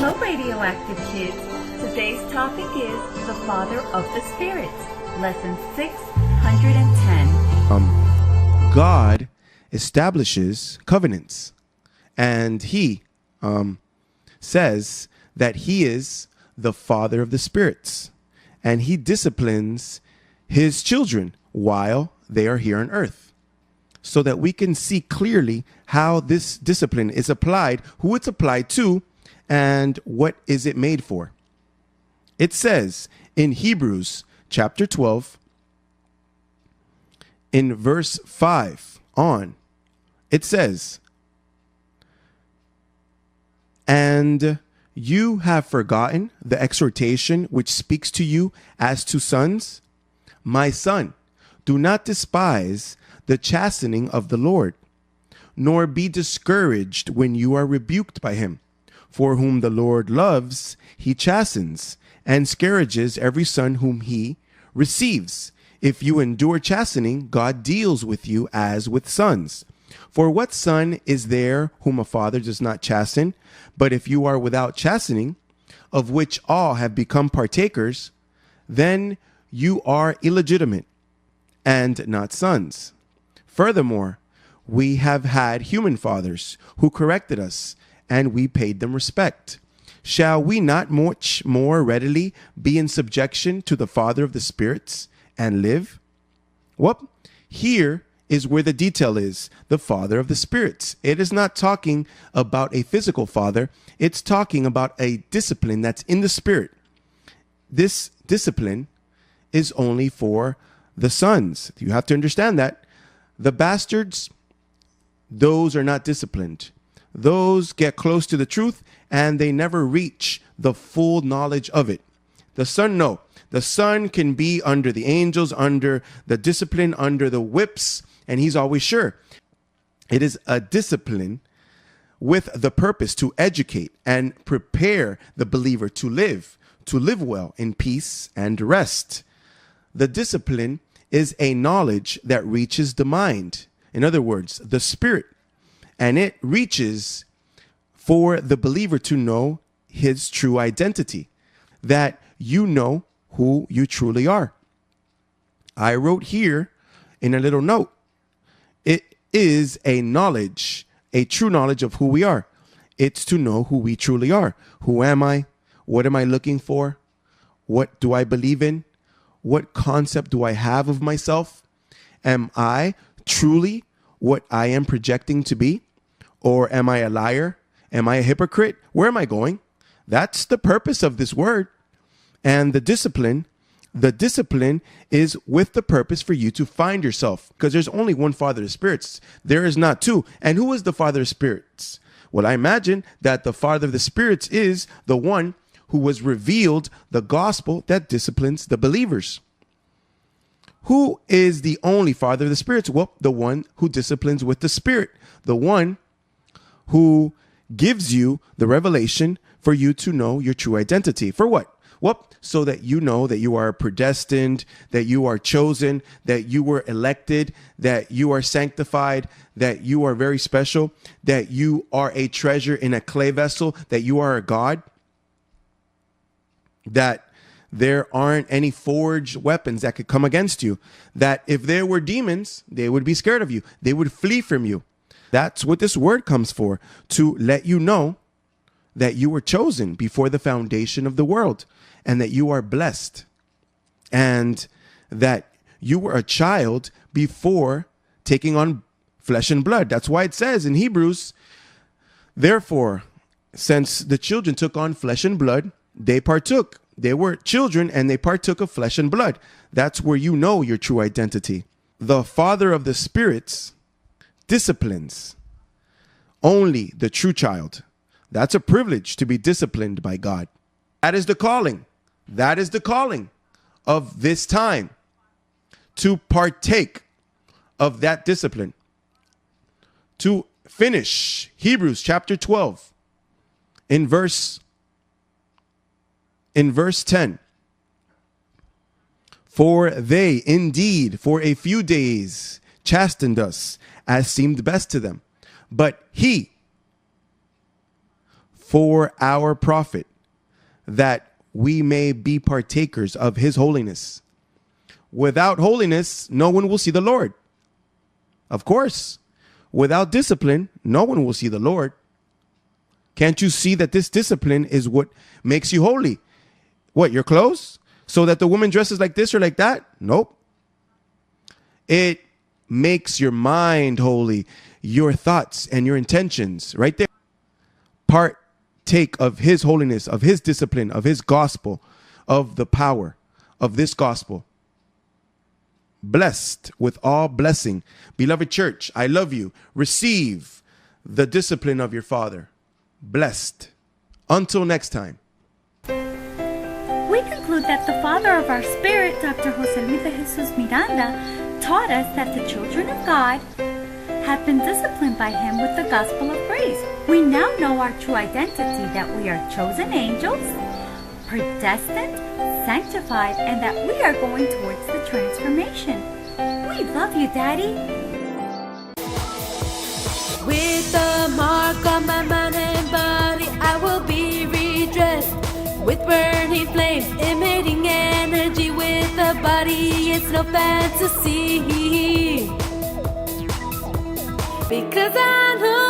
Hello, Radioactive Kids. Today's topic is the Father of the Spirits, Lesson 610. God establishes covenants, and He says that He is the Father of the Spirits, and He disciplines His children while they are here on earth, so that we can see clearly how this discipline is applied, who it's applied to, and what is it made for. It says in Hebrews chapter 12, in verse 5 on, it says, "And you have forgotten the exhortation which speaks to you as to sons. My son, do not despise the chastening of the Lord, nor be discouraged when you are rebuked by him. For whom the Lord loves, he chastens, and scourges every son whom he receives. If you endure chastening, God deals with you as with sons. For what son is there whom a father does not chasten? But if you are without chastening, of which all have become partakers, then you are illegitimate and not sons. Furthermore, we have had human fathers who corrected us, and we paid them respect. Shall we not much more readily be in subjection to the Father of the spirits and live?" Well, here is where the detail is. The Father of the spirits. It is not talking about a physical father. It's talking about a discipline that's in the spirit. This discipline is only for the sons. You have to understand that. The bastards, those are not disciplined. Those get close to the truth and they never reach the full knowledge of it. The son, no. The son can be under the angels, under the discipline, under the whips, and he's always sure. It is a discipline with the purpose to educate and prepare the believer to live well in peace and rest. The discipline is a knowledge that reaches the mind. In other words, the spirit. And it reaches for the believer to know his true identity, that you know who you truly are. I wrote here in a little note, it is a knowledge, a true knowledge of who we are. It's to know who we truly are. Who am I? What am I looking for? What do I believe in? What concept do I have of myself? Am I truly what I am projecting to be? Or am I a liar? Am I a hypocrite? Where am I going? That's the purpose of this word. And the discipline is with the purpose for you to find yourself, because there's only one Father of spirits. There is not two. And who is the Father of spirits? Well, I imagine that the Father of the spirits is the one who was revealed the gospel that disciplines the believers. Who is the only Father of the spirits? Well, the one who disciplines with the Spirit, the one who gives you the revelation for you to know your true identity. For what? Well, so that you know that you are predestined, that you are chosen, that you were elected, that you are sanctified, that you are very special, that you are a treasure in a clay vessel, that you are a God, that there aren't any forged weapons that could come against you, that if there were demons, they would be scared of you. They would flee from you. That's what this word comes for, to let you know that you were chosen before the foundation of the world, and that you are blessed, and that you were a child before taking on flesh and blood. That's why it says in Hebrews, therefore, since the children took on flesh and blood, they partook. They were children and they partook of flesh and blood. That's where you know your true identity. The Father of the spirits disciplines only the true child. That's a privilege to be disciplined by God. That is the calling. That is the calling of this time, to partake of that discipline. To finish Hebrews chapter 12 in verse 10. For they indeed for a few days chastened us as seemed best to them. But he, for our profit, that we may be partakers of his holiness. Without holiness, no one will see the Lord. Of course, without discipline, no one will see the Lord. Can't you see that this discipline is what makes you holy? What, your clothes? So that the woman dresses like this or like that? Nope. It makes your mind holy, your thoughts and your intentions, right there. Partake of his holiness, of his discipline, of his gospel, of the power of this gospel. Blessed with all blessing. Beloved church, I love you. Receive the discipline of your Father. Blessed. Until next time. We conclude that the Father of our Spirit, Dr. Jose Luis de Jesus Miranda, taught us that the children of God have been disciplined by him with the gospel of grace. We now know our true identity, that we are chosen angels, predestined, sanctified, and that we are going towards the transformation. We love you, Daddy. With the mark on my mind and body, I will be redressed. With burning flames, emitting energy with the body, it's no fantasy. Because I know